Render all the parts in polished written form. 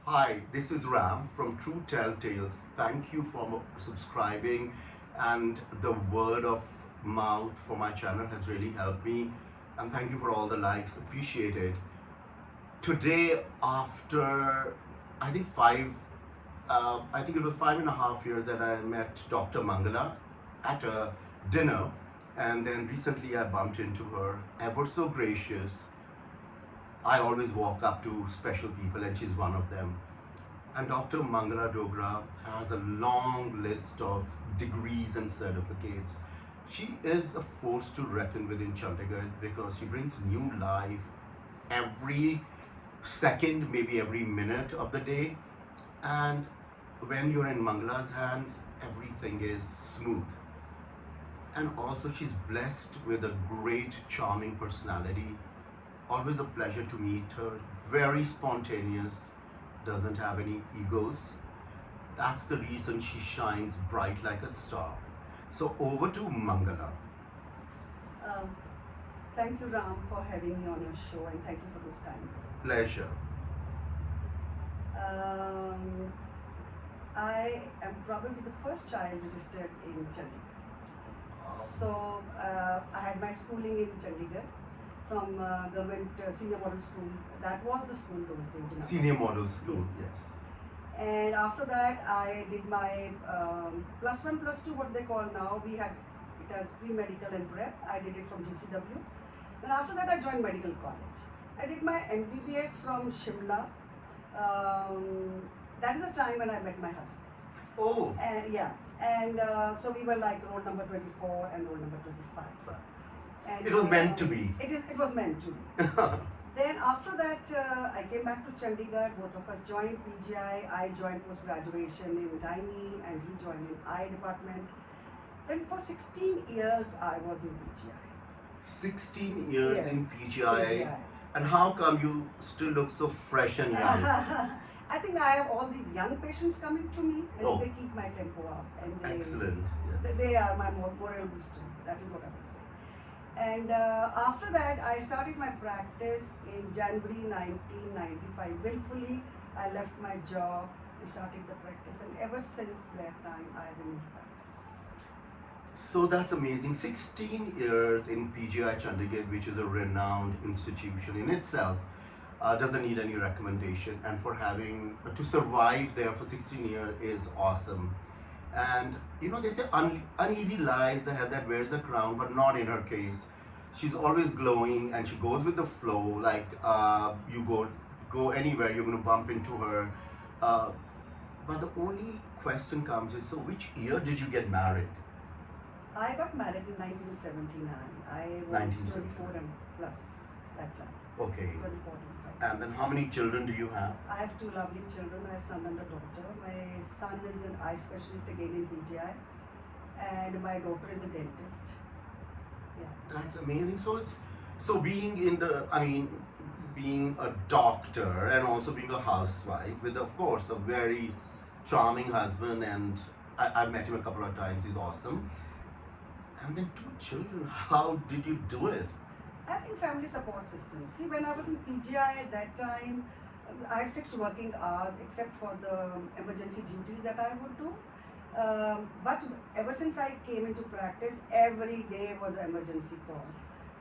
Hi, this is Ram from True Telltales. Thank you for subscribing, and the word of mouth for my channel has really helped me. And thank you for all the likes, appreciate it. Today, after I think I think it was 5.5 years that I met Dr. Mangla at a dinner, and then recently I bumped into her. Ever so gracious. I always walk up to special people, and she's one of them. And Dr. Mangla Dogra has a long list of degrees and certificates. She is a force to reckon with in Chandigarh because she brings new life every second, maybe every minute of the day. And when you're in Mangla's hands, everything is smooth. And also, she's blessed with a great, charming personality. Always a pleasure to meet her. Very spontaneous, doesn't have any egos. That's the reason she shines bright like a star. So over to Mangala. Um, Thank you, Ram, for having me on your show, and thank you for those kind words. Pleasure. Um, I am probably the first child registered in Chandigarh. So I had my schooling in Chandigarh from government senior model school. That was the school those days. In our Senior days. model school, Yes. yes. And after that, I did my plus one, plus two, what they call now. We had it as pre-medical and prep. I did it from GCW. Then after that, I joined medical college. I did my MBBS from Shimla. That is the time when I met my husband. Oh, And yeah, and so we were like roll number 24 and roll number 25. And it was meant to be. It was meant to be. Then after that, I came back to Chandigarh. Both of us joined PGI. I joined post graduation in gynae, and he joined in eye department. Then for 16 years, I was in PGI. 16 years in Yes, PGI. And how come you still look so fresh and young? I think I have all these young patients coming to me, and Oh. they keep my tempo up. And Excellent. Yes. they are my moral boosters. That is what I would say. And after that, I started my practice in January 1995. Willfully, I left my job and started the practice. And ever since that time, I've been in practice. So that's amazing. 16 years in PGI Chandigarh, which is a renowned institution in itself, doesn't need any recommendation. And for having to survive there for 16 years is awesome. And you know, they say uneasy lies ahead that wears a crown, but not in her case. She's always glowing, and she goes with the flow. Like you go anywhere, you're going to bump into her. But the only question comes is, so which year did you get married? I got married in 1979. I was 24 and plus that time. Okay. 24, 25. And then how many children do you have? I have two lovely children, my son and a daughter. My son is an eye specialist again in PGI, and my daughter is a dentist. Yeah. That's amazing. So being in the, I mean, being a doctor and also being a housewife with, of course, a very charming husband, and I've met him a couple of times. He's awesome. And then two children. How did you do it? I think family support system. See, when I was in PGI at that time, I had fixed working hours except for the emergency duties that I would do. But ever since I came into practice, every day was an emergency call.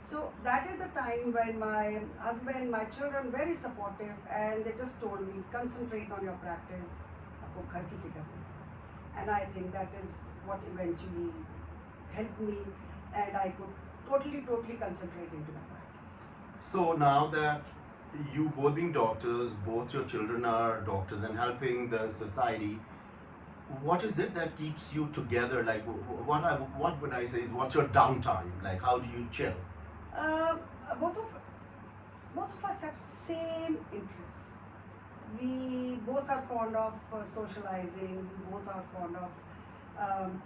So that is the time when my husband, my children, very supportive, and they just told me, concentrate on your practice. आपको घर की फिक्र नहीं है. And I think that is what eventually helped me, and I could totally concentrate into my practice. So now that you both being doctors, both your children are doctors and helping the society, what is it that keeps you together? Like, what would I say is, what's your downtime? Like, how do you chill? Uh, both of us have same interests. We both are fond of socializing. We both are fond of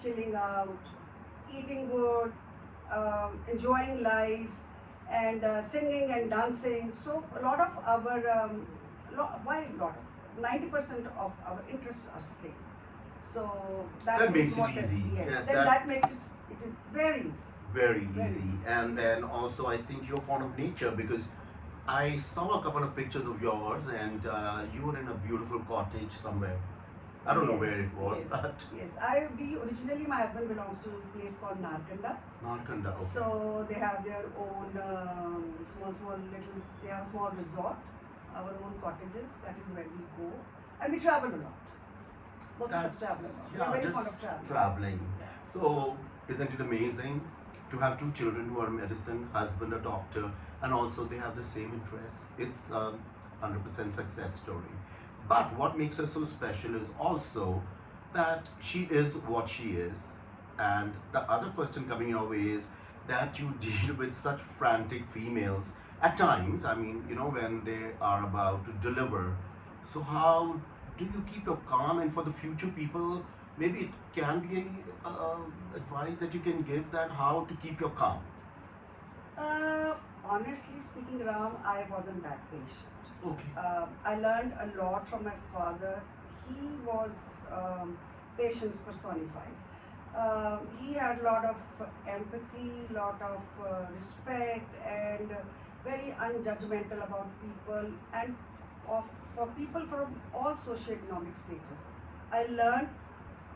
chilling out, eating good, enjoying life, and singing and dancing. So a lot of our 90% of our interests are same. So That makes is it what is- easy. Yes, Yes, then that- that makes it varies. Very Very easy. easy. And then also, I think you're fond of nature because I saw a couple of pictures of yours, and you were in a beautiful cottage somewhere. I don't know where it was, Yes, but yes. We originally, my husband belongs to a place called Narkanda. Narkanda. Okay. So they have their own small little. They have a small resort, our own cottages. That is where we go, and we travel a lot. Both of us travel a lot. We are yeah, very fond of just traveling. traveling. Yeah. So, isn't it amazing to have two children who are medicine, husband a doctor, and also they have the same interests? It's a 100% success story. But what makes her so special is also that she is what she is. And the other question coming your way is that you deal with such frantic females at times. I mean, when they are about to deliver. So, how do you keep your calm? And for the future people, maybe it can be advice that you can give, that how to keep your calm. Honestly speaking, Ram, I wasn't that patient. Okay. I learned a lot from my father. He was patience personified. He had a lot of empathy, lot of respect, and very unjudgmental about people, and of for people from all socioeconomic status. I learned,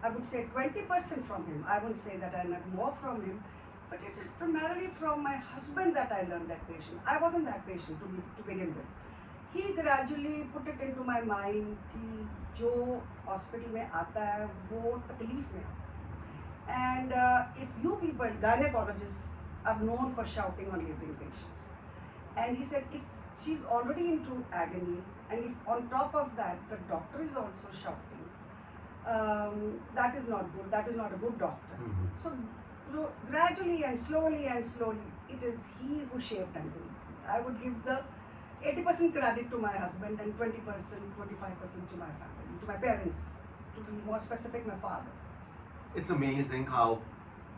I would say, 20% from him. I wouldn't say that I learned more from him, but it is primarily from my husband that I learned that patience. I wasn't that patient to begin with. He gradually put it into my mind कि जो hospital में आता है वो तकलीफ में आता है. And if you people, gynecologists, are known for shouting on laboring patients, and he said if she's already into agony, and if on top of that the doctor is also shouting, that is not good. That is not a good doctor. Mhm. So gradually and slowly, it is he who shaped and built me. I would give the 80% credit to my husband and 20%, 25% to my family, to my parents. To be more specific, my father. It's amazing how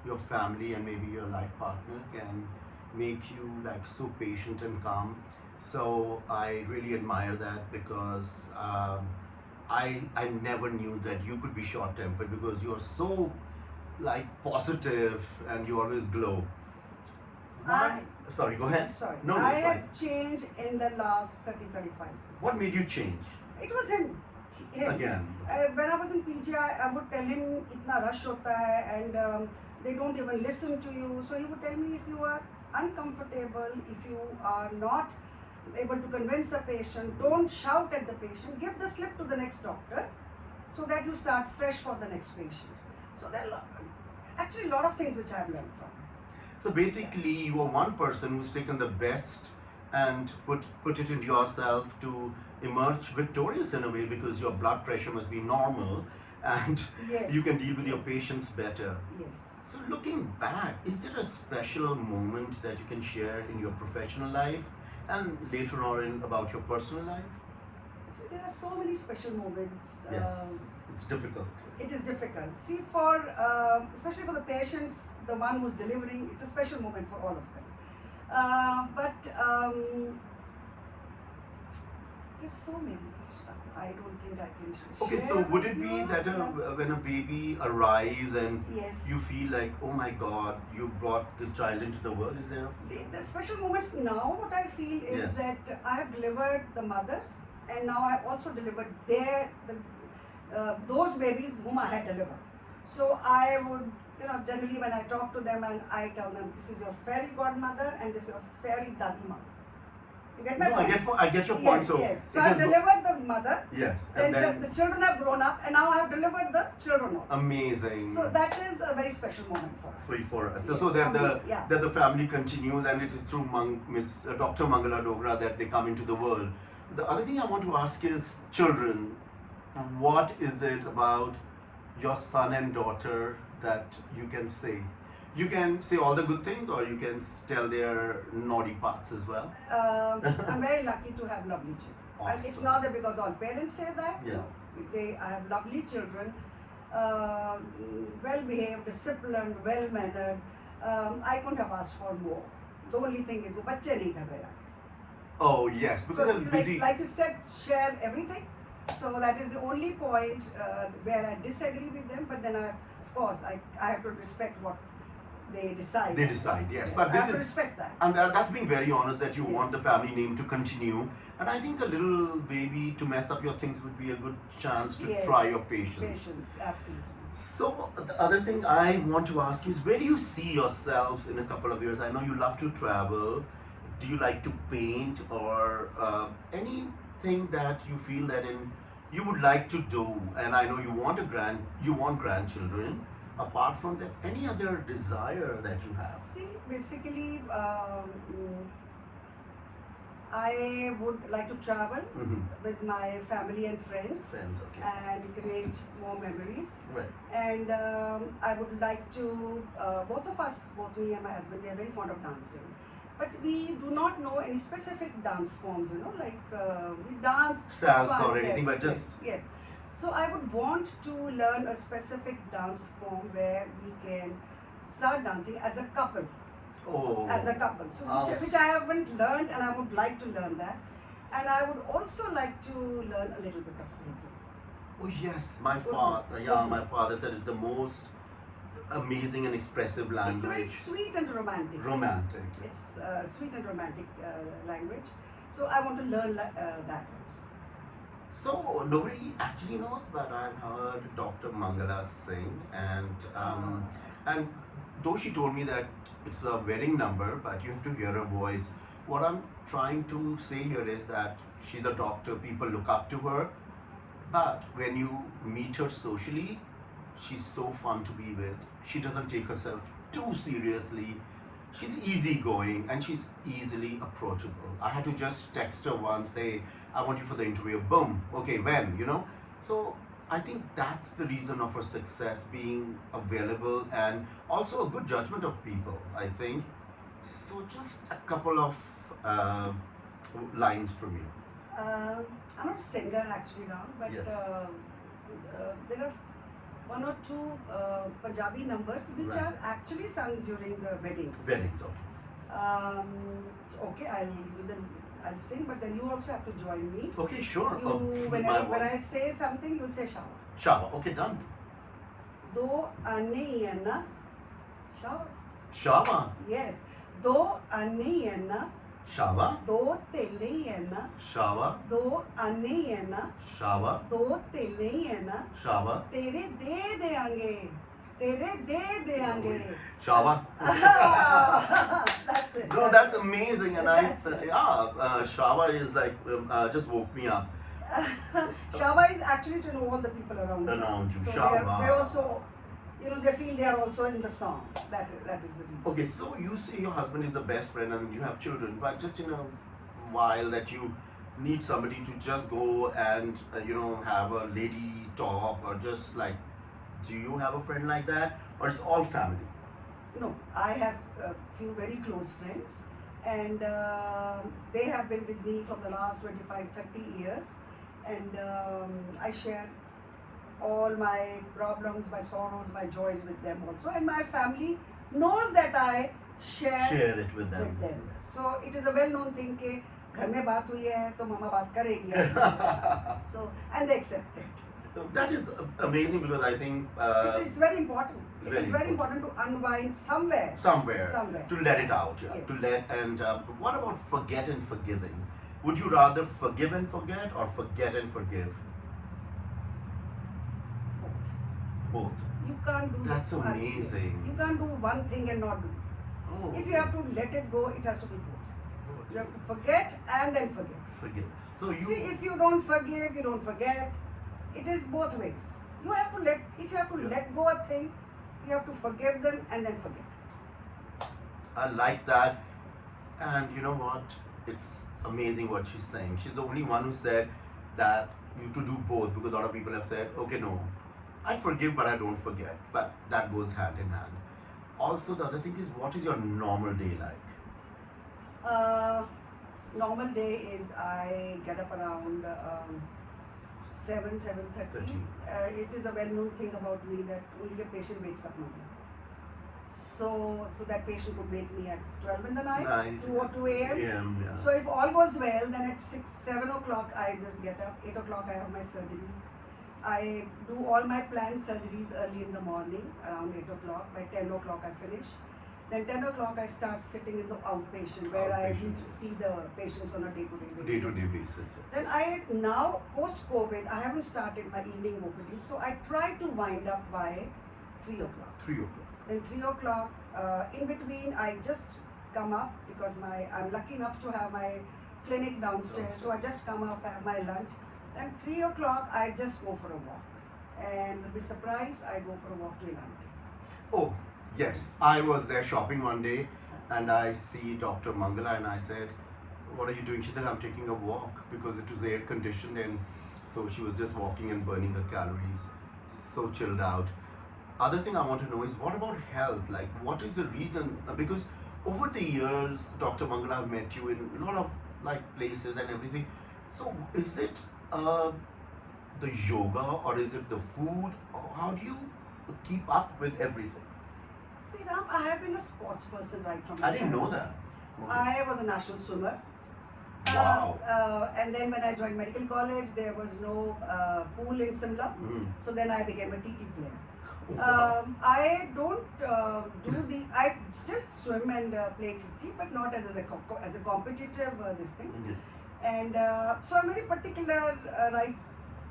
your family and maybe your life partner can make you like so patient and calm. So I really admire that, because I never knew that you could be short tempered, because you're so like positive and you always glow. Sorry, go ahead. Sorry, No, I it's have fine. changed in the last 30-35 years. What made you change? It was him. Again. When I was in PGI, I would tell him itna rush hota hai, and they don't even listen to you. So he would tell me, if you are uncomfortable, if you are not able to convince a patient, don't shout at the patient. Give the slip to the next doctor, so that you start fresh for the next patient. So there are actually a lot of things which I have learned from him. So basically, you are one person who's taken the best and put it into yourself to emerge victorious in a way, because your blood pressure must be normal, and Yes. you can deal with your Yes. patients better. Yes. So looking back, is there a special moment that you can share in your professional life and later on about your personal life? So there are so many special moments. Yes, it's difficult. It is difficult. See, especially for the patients, the one who's delivering, it's a special moment for all of them. But there's so many. I don't think I can share. Okay, so would it with be you. that when a baby arrives and Yes. you feel like, oh my God, you brought this child into the world? Is there? The special moments now, what I feel is Yes. that I have delivered the mothers, and now I have also delivered those babies whom I had delivered. So I would, generally when I talk to them and I tell them, this is your fairy godmother and this is your fairy dadima. You get my No, point? I get your point. Yes, So yes. So it I has delivered the mother, yes, then, and then the children have grown up, and now I have delivered the children also. amazing. So that is a very special moment for us. For us. Yes, So that yeah. that the family continues, and it is through Dr. Mangla Dogra that they come into the world. The other thing I want to ask is, children, what is it about your son and daughter that you can say? You can say all the good things, or you can tell their naughty parts as well. I'm very lucky to have lovely children. And it's Awesome. not that because all parents say that. Yeah. No. I have lovely children, well behaved, disciplined, well mannered. I couldn't have asked for more. The only thing is, वो बच्चे नहीं कर रहे हैं. Oh yes, because So, it's busy. like you said, share everything. So that is the only point where I disagree with them. But then of course, I have to respect what they decide. They decide, yes. Yes, But I this have to is, respect that. and that's being very honest that you want the Yes. family name to continue. And I think a little baby to mess up your things would be a good chance to Yes. try your patience. Patience, absolutely. So the other thing I want to ask is, where do you see yourself in a couple of years? I know you love to travel. Do you like to paint or anything that you feel that you would like to do? And I know you want grandchildren. Apart from that, any other desire that you have? See, basically, I would like to travel Mm-hmm. with my family and friends Friends, okay. and create more memories. Right. And I would like to, both of us, both me and my husband, we are very fond of dancing. But we do not know any specific dance forms, like we dance for Salsa fun, or anything, yes, but just yes. So I would want to learn a specific dance form where we can start dancing as a couple. oh, As a couple. So I'll which I haven't learned, and I would like to learn that. And I would also like to learn a little bit of Urdu. oh yes, my Urdu. father. Yeah, Urdu. my father said it's the most amazing and expressive It's very language. sweet and romantic. Romantic. It's sweet and romantic language. So I want to learn that also. So nobody actually knows, but I've heard Dr. Mangala sing, and though she told me that it's a wedding number, but you have to hear her voice. What I'm trying to say here is that she's a doctor. People look up to her, but when you meet her socially, she's so fun to be with. She doesn't take herself too seriously. She's easygoing and she's easily approachable. I had to just text her once, say, I want you for the interview. Boom. Okay, when? So I think that's the reason of her success, being available and also a good judgment of people, I think. So just a couple of lines from you. I'm not a singer actually now, but Yes. there are one or two Punjabi numbers which Right. are actually sung during the weddings. Weddings, okay. So okay, I'll sing, but then you also have to join me. Okay, sure. You, when my I voice. say something, you'll say Shava. Shaba, okay, done. Do aniyana Shava. Shaba, Yes. Do aniyana. Shaba, Do teleyana. Shaba, Do aniyana. Shaba, Do teleyana. Shaba, तेरे दे देंगे तेरे दे देंगे Shaba. That's it. No, that's amazing, and That's it. Shaba is like just woke me up Shaba is actually to know all the people around around you. So Shaba. they also, they feel they are also in the song. That is the reason. Okay, so you say your husband is the best friend and you have children, but just in a while that you need somebody to just go and have a lady talk, or just like, do you have a friend like that, or it's all family? No, I have a few very close friends, and they have been with me for the last 25, 30 years, and I share all my problems, my sorrows, my joys with them also, and my family knows that I share it with them. So it is a well-known thing कि घर में बात हुई है तो मम्मा बात करेगी. So and they accept it. That is amazing, because I think It's very important. It very is very important to unwind somewhere. somewhere to let it out. Yeah. Yes. To let and what about forget and forgiving? Would you rather forgive and forget, or forget and forgive? Both. You can't do That's one- amazing. yes. You can't do one thing and not do. Oh. If you have to let it go, it has to be both. You have to forget and then forgive. Forgive. So you. See, if you don't forgive, you don't forget. It is both ways. You have to if you have to Yeah. let go a thing, you have to forgive them and then forget. I like that. And you know what? It's amazing what she's saying. She's the only one who said that you have to do both, because a lot of people have said, okay, no, I forgive but I don't forget. But that goes hand in hand. Also, the other thing is, what is your normal day like? Normal day is I get up around 7:30. It is a well-known thing about me that only a patient wakes up normally. So that patient would wake me at 12 in the night, 2 or 2 a.m. Yeah. So if all goes well, then at 6, 7 o'clock I just get up. 8 o'clock I have my surgeries. I do all my planned surgeries early in the morning, around 8 o'clock. By 10 o'clock I finish. Then 10 o'clock I start sitting in the outpatient where Outpatient, I yes. see the patients on a day-to-day basis. Day-to-day basis. Yes. Then I now post-COVID I haven't started my evening OPD, so I try to wind up by 3 o'clock. 3 o'clock. Then 3 o'clock, in between I just come up because I'm lucky enough to have my clinic downstairs, so I just come up, have my lunch. Then 3 o'clock I just go for a walk, and be surprised I go for a walk to Ilanti. Oh, yes. I was there shopping one day and I see Dr. Mangla and I said, what are you doing? She said, I'm taking a walk because it was air conditioned, and so she was just walking and burning her calories. So chilled out. Other thing I want to know is, what about health? Like, what is the reason? Because over the years, Dr. Mangla, I've met you in a lot of like places and everything. So is it the yoga, or is it the food, or how do you keep up with everything? See, Ram, I have been a sports person right from I didn't know childhood. that. I was a national swimmer. Wow. And then when I joined medical college, there was no pool in Simla. Mm. So then I became a TT player. Wow. I don't I still swim and play TT, but not as a competitive this thing. Yes. And so I'm very particular right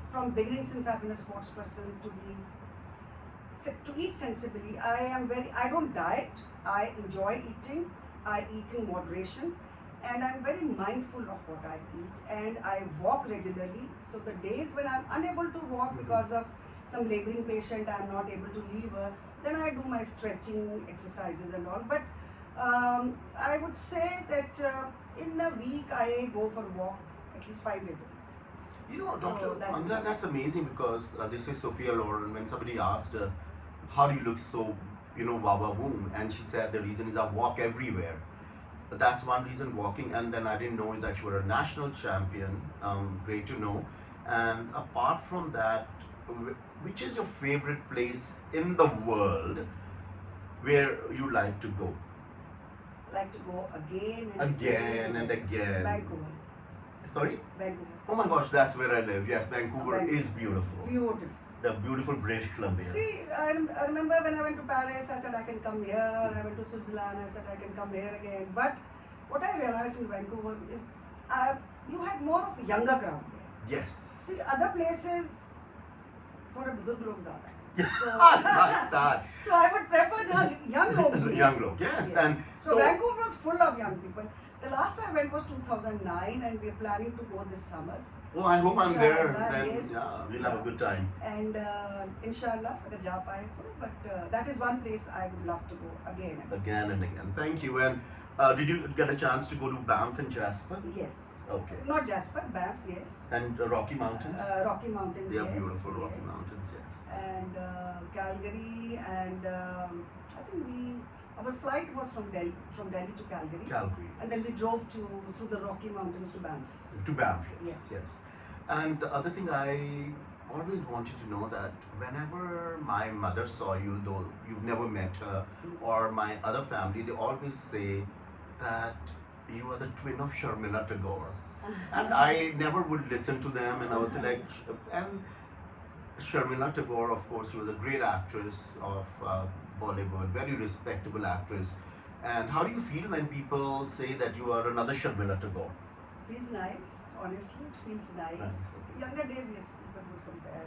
from beginning, since I've been a sports person, to eat sensibly. I don't diet. I enjoy eating. I eat in moderation, and I'm very mindful of what I eat, and I walk regularly. So the days when I'm unable to walk because of some laboring patient, I'm not able to leave her, then I do my stretching exercises and all. But I would say that in a week I go for a walk at least 5 days a week. You know, So Dr. that is Mangla, it. that's amazing, because this is Sophia Loren. When somebody asked her, how do you look so, wawa boom? And she said, the reason is I walk everywhere. But that's one reason, walking. And then I didn't know that you were a national champion. Great to know. And apart from that, which is your favorite place in the world where you like to go? Like to go again And again. Vancouver. Sorry? Vancouver. Oh my gosh, that's where I live. Yes, Vancouver is It's beautiful. beautiful. The beautiful British Columbia. See, I remember when I went to Paris, I said I can come here. I went to Switzerland, I said I can come here again. But what I realized in Vancouver is you had more of a younger crowd there. Yes. See, other places, थोड़े बुजुर्ग लोग ज़्यादा हैं. I like that. So I would prefer जहाँ young लोग हैं. Young लोग, yes. And so Vancouver was full of young people. The last time I went was 2009, and we're planning to go this summer. oh, I hope I'm there. Inshallah, Then yes. yeah, we'll have a good time. And inshallah, अगर जा पाए तो. But that is one place I would love to go again. Again and again. Thank you. And did you get a chance to go to Banff and Jasper? Yes. Okay. Not Jasper, Banff, yes. And Rocky Mountains? Rocky Mountains, They are yes. beautiful, Rocky yes. Mountains, yes. And Calgary, and I think our flight was from Delhi to Calgary. Calgary. And then we drove through the Rocky Mountains to Banff. To Banff, yes, yes. And the other thing I always wanted to know, that whenever my mother saw you, though you've never met her, or my other family, they always say that you are the twin of Sharmila Tagore. And I never would listen to them, and I was like, and Sharmila Tagore, of course, she was a great actress of Bollywood, very respectable actress. And how do you feel when people say that you are another Sharmila Tagore? Feels nice, honestly, it feels nice. Nice. Younger days, yes, people would compare.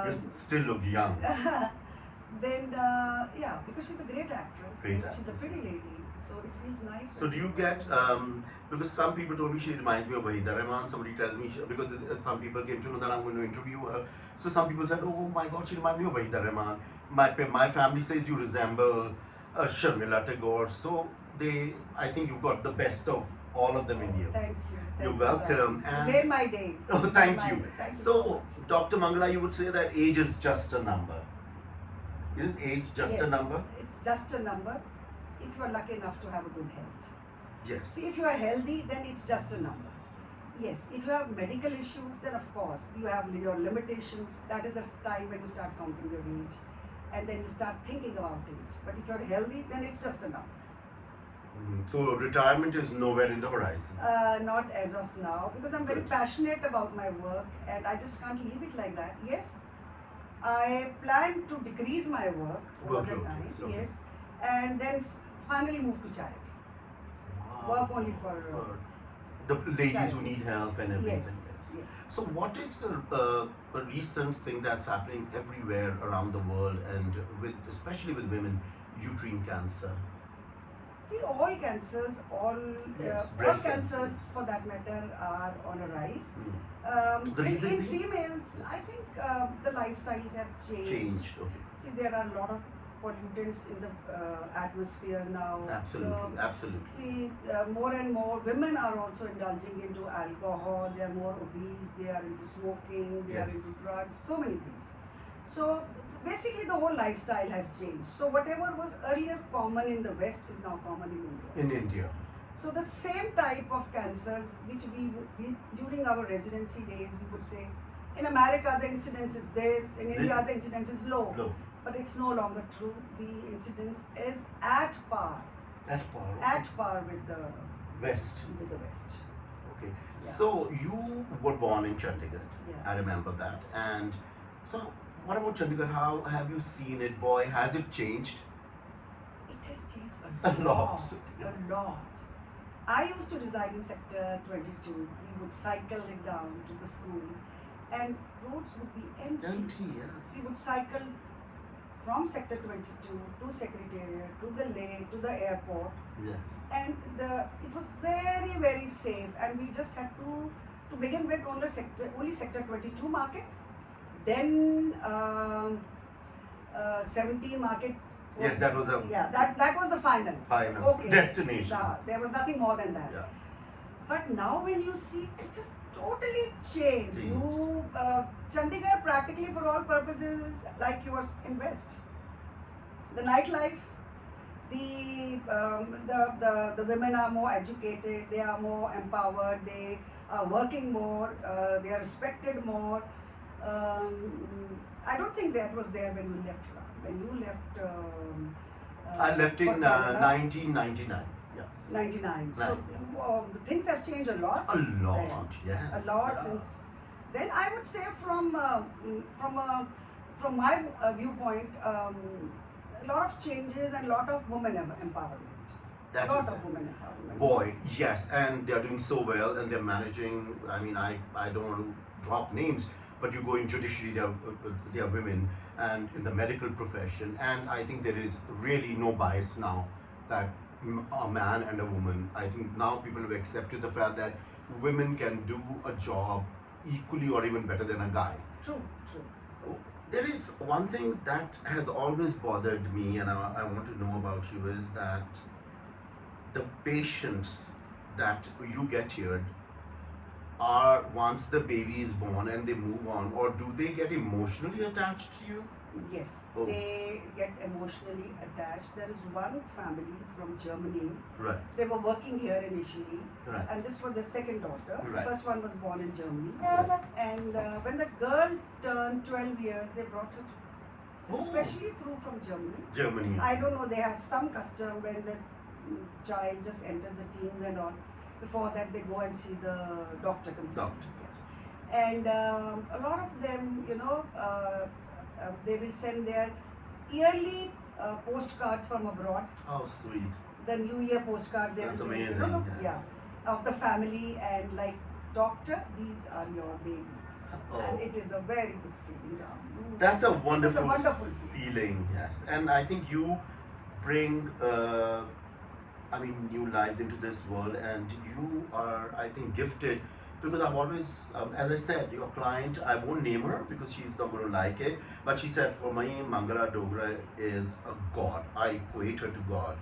You still look young. Then, yeah, because she's a great actress. Great and she's a actress. pretty lady, so it feels nice. So do you get, because some people told me she reminds me of Wahida Rahman, somebody tells me, because some people came to know that I'm going to interview her. So some people said, oh my God, she reminds me of Wahida Rahman. My family says you resemble Sharmila Tagore. So I think you got the best of all of them in you. Thank you. You're you, welcome. Ram. And You made my day. oh, You thank made my you. day. Thank you So, much. Dr. Mangla, you would say that age is just a number. Is age just a Yes, number? It's just a number if you are lucky enough to have a good health. Yes. See, if you are healthy, then it's just a number. Yes, if you have medical issues, then of course you have your limitations. That is the time when you start counting your age, and then you start thinking about age. But if you are healthy, then it's just a number. So retirement is nowhere in the horizon. Not as of now, because I'm very Good. passionate about my work, and I just can't leave it like that. Yes, I planned to decrease my work over the Workload, time, yes, okay. yes, and then finally move to charity. Work only for the ladies who charity. need help and everything. Yes, yes. So, what is the a recent thing that's happening everywhere around the world, and especially with women, uterine cancer? See, all cancers, Yes, all breast cancers cancer. for that matter are on a rise. The reason In being? females, I think the lifestyles have changed. Changed. Okay. See, there are a lot of pollutants in the atmosphere now. Absolutely. Absolutely. See, more and more women are also indulging into alcohol. They are more obese. They are into smoking. They are Yes. into drugs. So many things. So basically, the whole lifestyle has changed. So whatever was earlier common in the West is now common in India. In India. So the same type of cancers, which we during our residency days, we would say, in America the incidence is this, in India the incidence is low. Low. But it's no longer true. The incidence is at par with the West. West. Okay. Yeah. So you were born in Chandigarh. Yeah. I remember that. And so, what about Chandigarh? How have you seen it, boy? Has it changed? It has changed A a lot. A lot. I used to reside in Sector 22. We would cycle it down to the school, and roads would be empty. Empty, yes. We would cycle from Sector 22 to Secretariat, to the lake, to the airport, Yes. and it was very safe. And we just had to begin with only sector 22 market, then 17 market. Yes, that was a that was the final. final Okay. destination. There was nothing more than that. Yeah. But now when you see, it just totally changed. Changed. Chandigarh practically for all purposes like you were in West. The nightlife, the women are more educated, they are more empowered, they are working more, they are respected more. I don't think that was there when you left. When you left, I left in for Canada, 1999. Yes. 99. So 99. things have changed a lot. A since lot, then. yes, A lot yeah. since then. I would say from my viewpoint, a lot of changes and a lot of women empowerment. That A lot is of women empowerment. Boy, yes, and they're doing so well, and they're managing. I mean, I don't want to drop names, but you go in judiciary, they are women, and in the medical profession, and I think there is really no bias now that a man and a woman. I think now people have accepted the fact that women can do a job equally or even better than a guy. True. There is one thing that has always bothered me, and I want to know about you, is that the patients that you get here are, once the baby is born and they move on, or do they get emotionally attached to you? Yes, Oh. they get emotionally attached. There is one family from Germany. Right, They were working here initially, right, and this was the second daughter. Right. First one was born in Germany. right. And when the girl turned 12 years, they brought her to, Oh. especially from Germany. Germany. I don't know, they have some custom when the child just enters the teens and all. Before that, they go and see the doctor consultant. Doctor, And a lot of them, they will send their yearly postcards from abroad. How sweet. The New Year postcards they That's will make, amazing, yes. yeah, of the family, and like, doctor, these are your babies. Oh. And it is a very good feeling. That's a wonderful, wonderful feeling. feeling, yes. And I think you bring, new lives into this world, and you are, I think, gifted, because I've always, as I said, your client, I won't name her because she's not going to like it, but she said, for me, Mangla Dogra is a god. I equate her to God.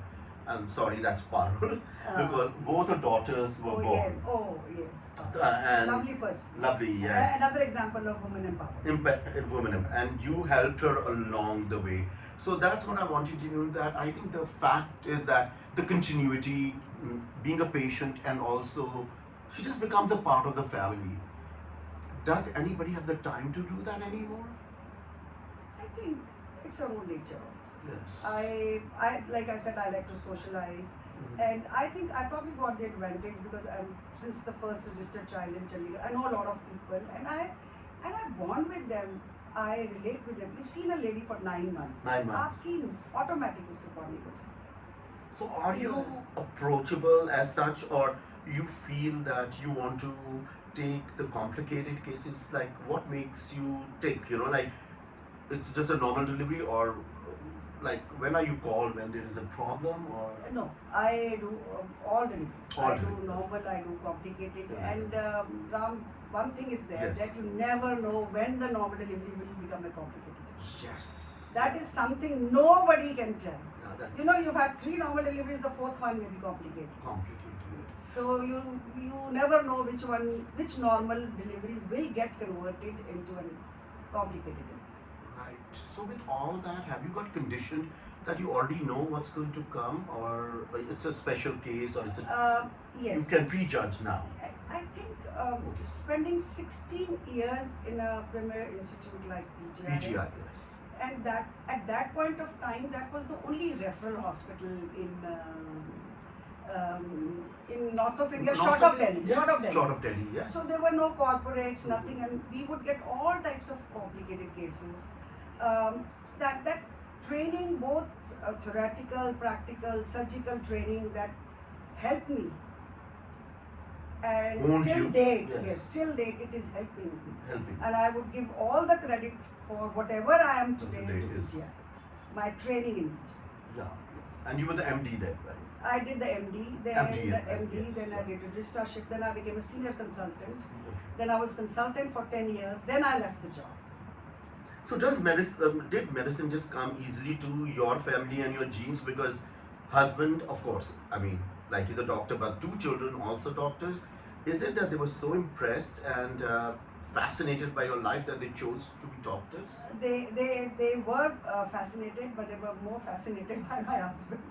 I'm sorry, that's Parul, because both her daughters were born. Yes. And Lovely person. lovely, yes. Another example of women empowerment. Women, and you helped her along the way. So that's what I wanted to know. That I think the fact is that the continuity, being a patient, and also she just becomes a part of the family. Does anybody have the time to do that anymore? I think it's your own nature also. Yes. I like I said, I like to socialize, and I think I probably got the advantage because I'm since the first registered child in Chandigarh. I know a lot of people, and I bond with them. I relate with them. You've seen a lady for 9 months. 9 months. आपकी automatic उससे body हो जाए. So are you approachable as such, or you feel that you want to take the complicated cases? Like what makes you tick? You know, like it's just a normal delivery, or like when are you called when there is a problem, or No, I do all deliveries. All I do deliveries. normal, I do complicated, Yeah. and Ram, one thing is there Yes. that you never know when the normal delivery will become a complicated. yes, That is something nobody can tell. yeah, that's You know, you've had 3 normal deliveries, the 4th one may be complicated. complicated. So you never know which normal delivery will get converted into a complicated delivery. Right. So with all that, have you got conditioned that you already know what's going to come, or it's a special case, or is it Yes. you can prejudge now? Yes, I think spending 16 years in a premier institute like PGI, PGI, yes. and that at that point of time, that was the only referral hospital in north of India, North short of Delhi. Yes, Short of Delhi. Short of Delhi, yes. So there were no corporates, nothing, and we would get all types of complicated cases. That training, both theoretical, practical, surgical training, that helped me. And Honed till you. date, Yes. yes, till date, it is helping me. Helping. And I would give all the credit for whatever I am today Today to is- PGI. My training in PGI. Yeah. Yes. And you were the MD then, right? I did the MD, then MD, the yeah, MD, yes. then I did registrarship, then I became a senior consultant. Okay. Then I was consultant for 10 years, then I left the job. So did medicine just come easily to your family and your genes? Because husband, of course, I mean, like he's a doctor, but 2 children also doctors. Is it that they were so impressed and fascinated by your life that they chose to be doctors? They were fascinated, but they were more fascinated by my husband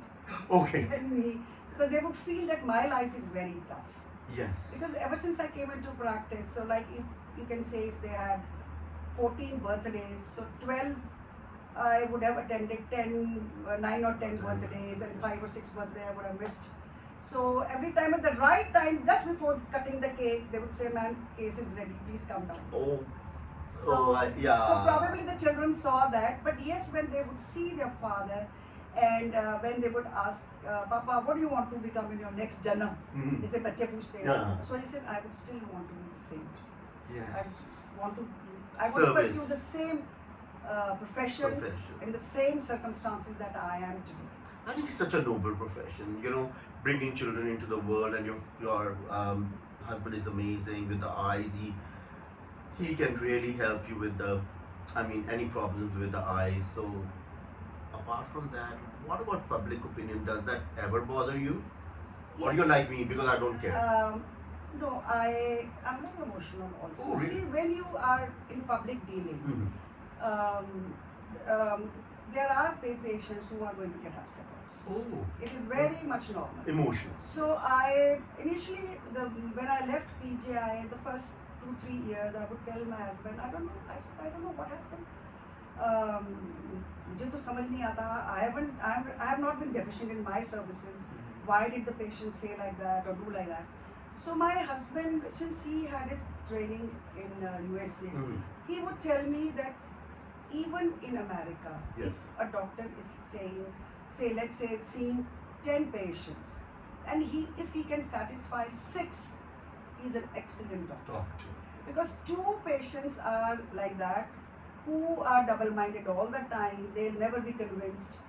Okay. than me, because they would feel that my life is very tough. Yes. Because ever since I came into practice, so like if you can say if they had 14 birthdays, so 12 I would have attended 9 or 10 birthdays, and 5 or 6 birthdays I would have missed. So every time at the right time, just before cutting the cake, they would say, "Ma'am, cake is ready. Please come down." Oh. So, Yeah. so probably the children saw that. But yes, when they would see their father, and when they would ask, "Papa, what do you want to become in your next janam?" Mhm. जैसे बच्चे पूछते हैं. Yeah. So he said, "I would still want to be the same. I Yes. want to pursue Service. the same profession in the same circumstances that I am today." I think it's such a noble profession, you know, bringing children into the world, and your husband is amazing with the eyes. He can really help you with any problems with the eyes. So apart from that, what about public opinion? Does that ever bother you? Or Yes. you're like me because I don't care? No, I'm very emotional also. Oh, really? See, when you are in public dealing, Mhm. there are patients who are going to get upset also. Oh, It is very much normal. emotional. So I initially, when I left PGI, the first 2-3 years, I would tell my husband, I don't know. I said, I don't know what happened. मुझे तो समझ नहीं आता. I have not been deficient in my services. Why did the patient say like that or do like that? So my husband, since he had his training in USA, Mhm. he would tell me that even in America, Yes. if a doctor is let's say seeing 10 patients, and if he can satisfy 6, he's an excellent doctor. Doctor. Because 2 patients are like that, who are double-minded all the time, they'll never be convinced.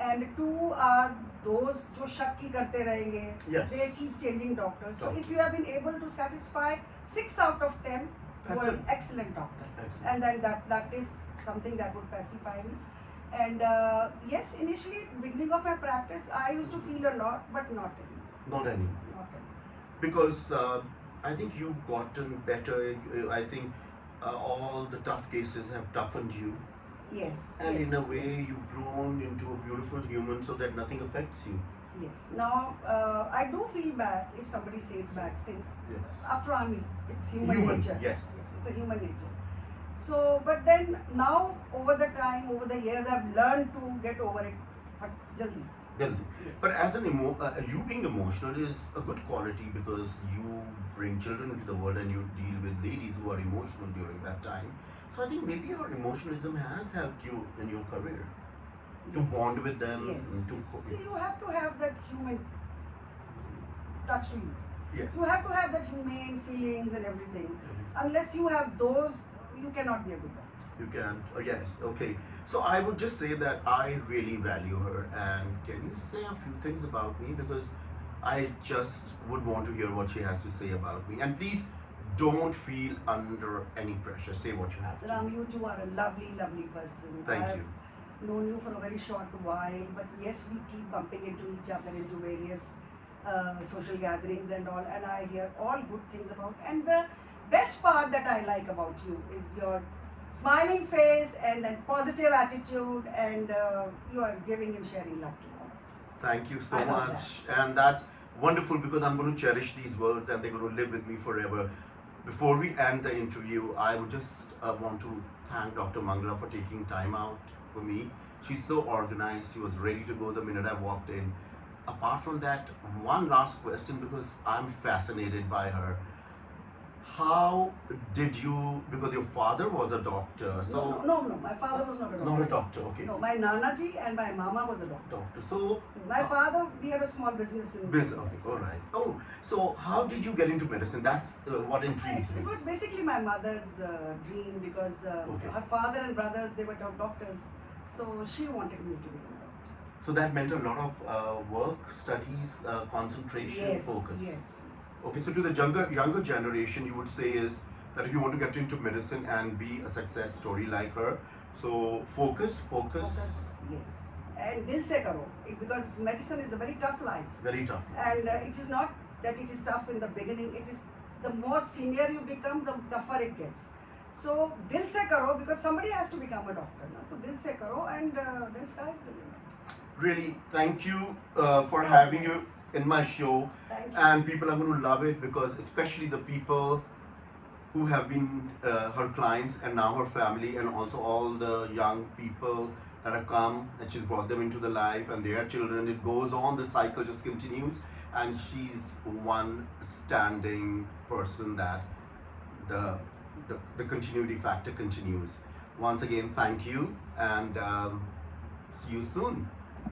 And 2 are those जो शक ही करते रहेंगे. Yes. They keep changing doctors. So Doctor. if you have been able to satisfy 6 out of 10, you That's are an it. excellent doctor. Excellent. And then that is something that would pacify me. And yes, initially, beginning of my practice, I used to feel a lot, but not anymore. Not anymore. Not anymore. Because I think you've gotten better. I think all the tough cases have toughened you, Yes. and yes, in a way yes. you've grown into a beautiful human, so that nothing affects you. Yes. Now, I do feel bad if somebody says bad things. Yes. After all, it's human nature. Yes. It's a human nature. So, but then now, over the years, I've learned to get over it jaldi. they'll do. Yes. But as you being emotional is a good quality because you bring children into the world and you deal with ladies who are emotional during that time. So I think maybe your emotionalism has helped you in your career to Yes. bond with them. Yes. And to See, you have to have that human touch to you. yes. You have to have that humane feelings and everything. Mhm. Unless you have those, you cannot be a good doctor. You can. Oh, yes. Okay. So I would just say that I really value her. And can you say a few things about me? Because I just would want to hear what she has to say about me. And please don't feel under any pressure. Say what you have to. Ram, you two are a lovely, lovely person. Thank I've you. known you for a very short while, but yes, we keep bumping into each other into various social gatherings and all, and I hear all good things about. And the best part that I like about you is your smiling face and that positive attitude, and you are giving and sharing love to all of us. Thank you so I love much. And that's wonderful because I'm going to cherish these words and they're going to live with me forever. Before we end the interview, I would just want to thank Dr. Mangla for taking time out for me. She's so organized. She was ready to go the minute I walked in. Apart from that, one last question because I'm fascinated by her. How did you, because your father was a doctor, so No, my father was not a doctor. not a doctor, okay? No, my Nanaji and my Mama was a doctor. Doctor. So My father, we had a small business in business. Okay, all right. Oh, so how did you get into medicine? That's what intrigues me. It was basically my mother's dream because Okay. her father and brothers, they were doctors, so she wanted me to be a doctor. So that meant a lot of work, studies, concentration, Yes, focus. yes. Okay, so to the younger generation, you would say is that if you want to get into medicine and be a success story like her, so focus. Focus, yes. And dil se karo, because medicine is a very tough life. Very tough. And it is not that it is tough in the beginning, it is the more senior you become, the tougher it gets. So dil se karo, because somebody has to become a doctor. No? So dil se karo, and then sky is the limit. Really, thank you for So having nice. you in my show. Thank you. And people are going to love it because especially the people who have been her clients and now her family and also all the young people that have come and she's brought them into the life and their children. It goes on, the cycle just continues, and she's one standing person that the continuity factor continues. Once again, thank you, and see you soon.